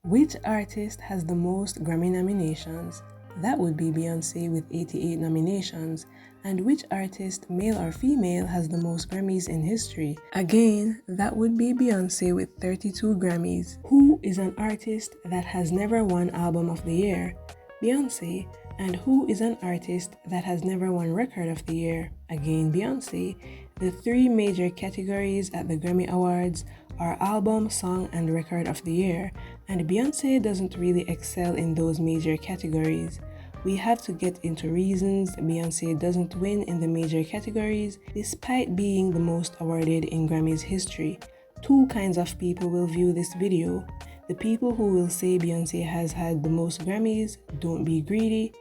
Which artist has the most Grammy nominations? That would be Beyoncé with 88 nominations. And which artist, male or female, has the most Grammys in history? Again, that would be Beyoncé with 32 Grammys. Who is an artist that has never won Album of the Year? Beyoncé. And who is an artist that has never won Record of the Year? Again, Beyoncé. The three major categories at the Grammy Awards are Album, Song, and Record of the Year, and Beyoncé doesn't really excel in those major categories. We have to get into reasons Beyoncé doesn't win in the major categories despite being the most awarded in Grammy's history. Two kinds of people will view this video. The people who will say Beyoncé has had the most Grammys, don't be greedy.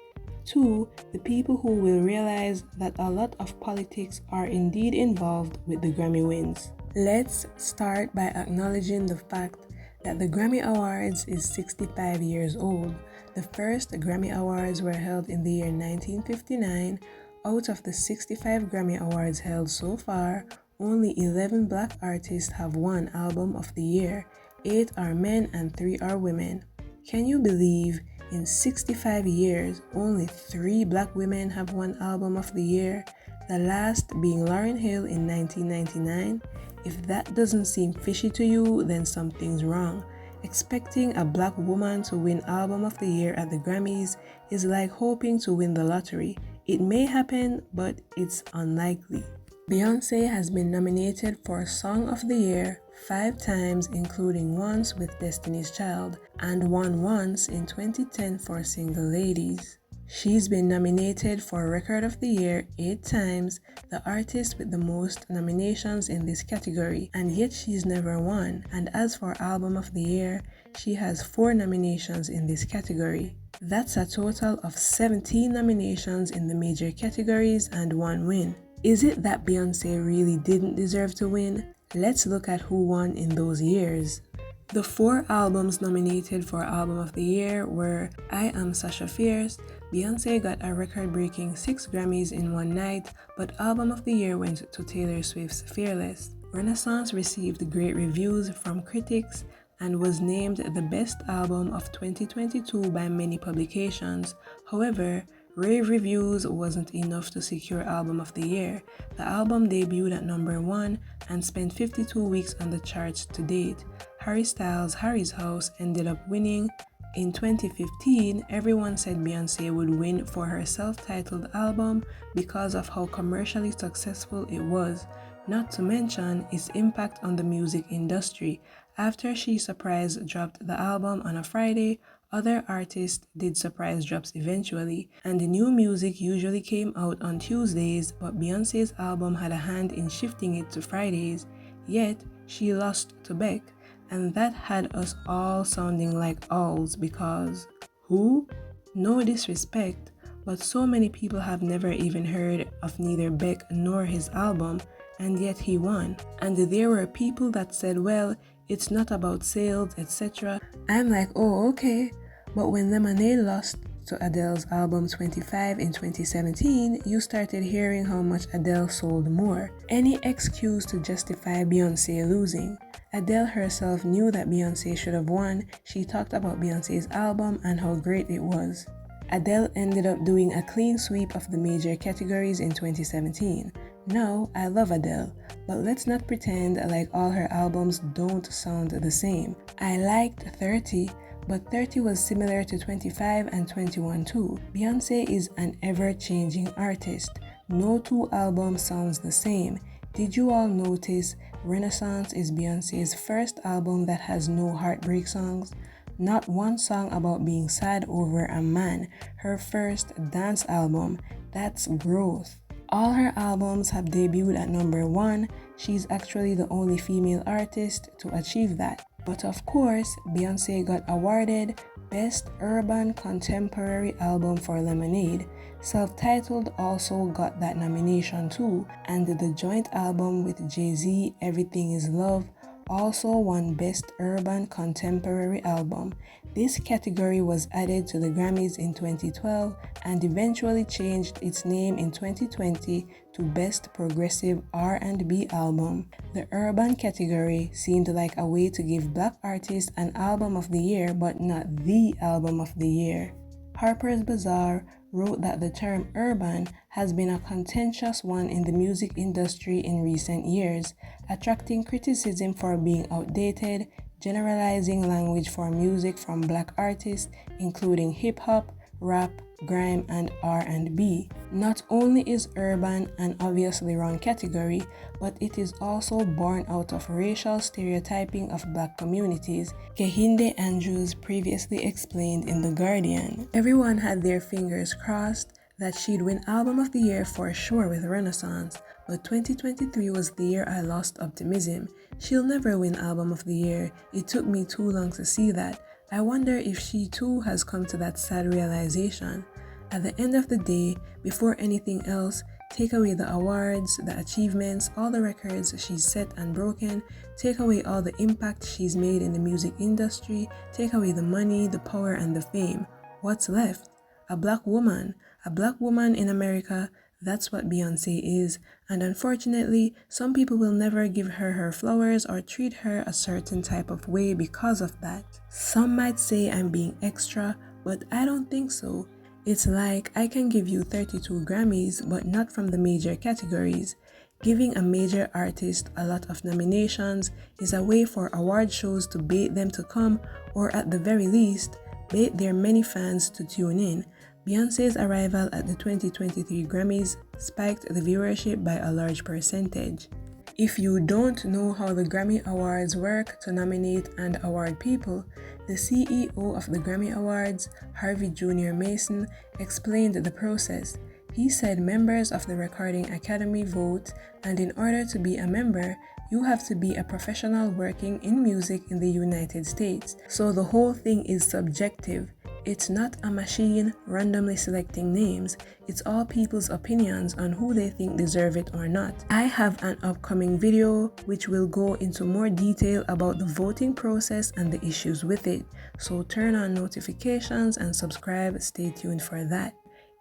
2. The people who will realize that a lot of politics are indeed involved with the Grammy wins. Let's start by acknowledging the fact that the Grammy Awards is 65 years old. The first Grammy Awards were held in the year 1959. Out of the 65 Grammy Awards held so far, only 11 black artists have won Album of the Year. 8 are men and 3 are women. Can you believe in 65 years, only 3 black women have won Album of the Year, the last being Lauryn Hill in 1999? If that doesn't seem fishy to you, then something's wrong. Expecting a black woman to win Album of the Year at the Grammys is like hoping to win the lottery. It may happen, but it's unlikely. Beyoncé has been nominated for Song of the Year 5 times, including once with Destiny's Child, and won once in 2010 for Single Ladies. She's been nominated for Record of the Year 8 times, the artist with the most nominations in this category, and yet she's never won. And as for Album of the Year, she has 4 nominations in this category. That's a total of 17 nominations in the major categories and 1 win. Is it that Beyoncé really didn't deserve to win? Let's look at who won in those years. The 4 albums nominated for Album of the Year were I Am Sasha Fierce. Beyoncé got a record-breaking 6 Grammys in one night, but Album of the Year went to Taylor Swift's Fearless. Renaissance received great reviews from critics and was named the best album of 2022 by many publications. However, rave reviews wasn't enough to secure Album of the Year. The album debuted at number 1 and spent 52 weeks on the charts to date. Harry Styles' Harry's House ended up winning. In 2015, everyone said Beyoncé would win for her self-titled album because of how commercially successful it was, not to mention its impact on the music industry. After she surprise dropped the album on a Friday, other artists did surprise drops eventually, and the new music usually came out on Tuesdays, but Beyoncé's album had a hand in shifting it to Fridays, yet she lost to Beck, and that had us all sounding like owls because who? No disrespect, but so many people have never even heard of neither Beck nor his album, and yet he won. And there were people that said, well, it's not about sales, etc. I'm like, oh, okay. But when Lemonade lost to Adele's album 25 in 2017, you started hearing how much Adele sold more. Any excuse to justify Beyoncé losing. Adele herself knew that Beyoncé should have won. She talked about Beyoncé's album and how great it was. Adele ended up doing a clean sweep of the major categories in 2017. Now, I love Adele, but let's not pretend like all her albums don't sound the same. I liked 30, but 30 was similar to 25 and 21 too. Beyoncé is an ever-changing artist. No 2 albums sounds the same. Did you all notice Renaissance is Beyoncé's first album that has no heartbreak songs? Not one song about being sad over a man. Her first dance album. That's growth. All her albums have debuted at number 1. She's actually the only female artist to achieve that. But of course, Beyoncé got awarded Best Urban Contemporary Album for Lemonade. Self-titled also got that nomination too, and the joint album with Jay-Z, Everything Is Love, also won Best Urban Contemporary Album. This category was added to the Grammys in 2012 and eventually changed its name in 2020 to Best Progressive R&B Album. The urban category seemed like a way to give Black artists an Album of the Year, but not the Album of the Year. Harper's Bazaar wrote that the term urban has been a contentious one in the music industry in recent years, attracting criticism for being outdated, generalizing language for music from Black artists, including hip-hop, rap, grime, and R&B. Not only is urban an obviously wrong category, but it is also born out of racial stereotyping of Black communities, Kehinde Andrews previously explained in The Guardian. Everyone had their fingers crossed that she'd win Album of the Year for sure with Renaissance, but 2023 was the year I lost optimism. She'll never win Album of the Year. It took me too long to see that. I wonder if she too has come to that sad realization. At the end of the day, before anything else, take away the awards, the achievements, all the records she's set and broken, take away all the impact she's made in the music industry, take away the money, the power, and the fame. What's left? A Black woman. A Black woman in America. That's what Beyonce is, and unfortunately, some people will never give her her flowers or treat her a certain type of way because of that. Some might say I'm being extra, but I don't think so. It's like I can give you 32 Grammys, but not from the major categories. Giving a major artist a lot of nominations is a way for award shows to bait them to come, or at the very least, bait their many fans to tune in. Beyonce's arrival at the 2023 Grammys spiked the viewership by a large percentage. If you don't know how the Grammy Awards work to nominate and award people, the CEO of the Grammy Awards, Harvey Jr. Mason, explained the process. He said members of the Recording Academy vote, and in order to be a member, you have to be a professional working in music in the United States. So the whole thing is subjective. It's not a machine randomly selecting names. It's all people's opinions on who they think deserve it or not. I have an upcoming video which will go into more detail about the voting process and the issues with it. So turn on notifications and subscribe. Stay tuned for that.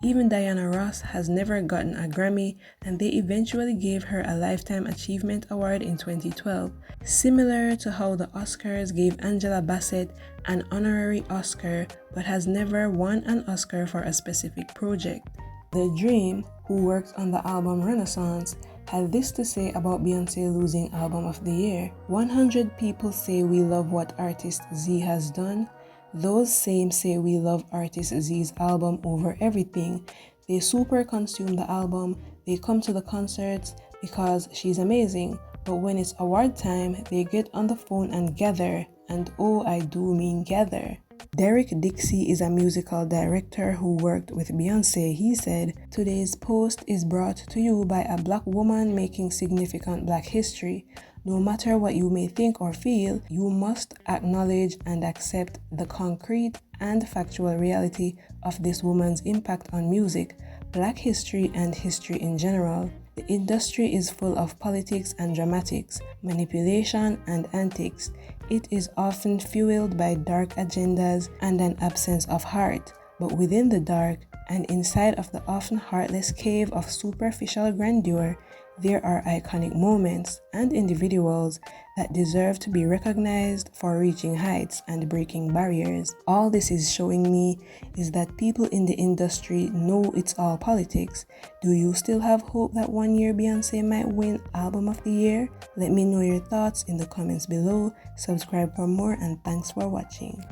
Even Diana Ross has never gotten a Grammy, and they eventually gave her a Lifetime Achievement Award in 2012, similar to how the Oscars gave Angela Bassett an honorary Oscar but has never won an Oscar for a specific project. The Dream, who worked on the album Renaissance, had this to say about Beyoncé losing Album of the Year. 100 people say we love what artist Z has done. Those same say we love artist Z's album over everything. They super consume the album, they come to the concerts because she's amazing, but when it's award time, they get on the phone and gather, and oh, I do mean gather. Derek Dixie is a musical director who worked with Beyonce. He said, "Today's post is brought to you by a Black woman making significant Black history. No matter what you may think or feel, you must acknowledge and accept the concrete and factual reality of this woman's impact on music, Black history, and history in general. The industry is full of politics and dramatics, manipulation and antics. It is often fueled by dark agendas and an absence of heart. But within the dark and inside of the often heartless cave of superficial grandeur, there are iconic moments and individuals that deserve to be recognized for reaching heights and breaking barriers. All this is showing me is that people in the industry know it's all politics. Do you still have hope that one year Beyonce might win Album of the Year? Let me know your thoughts in the comments below. Subscribe for more, and thanks for watching."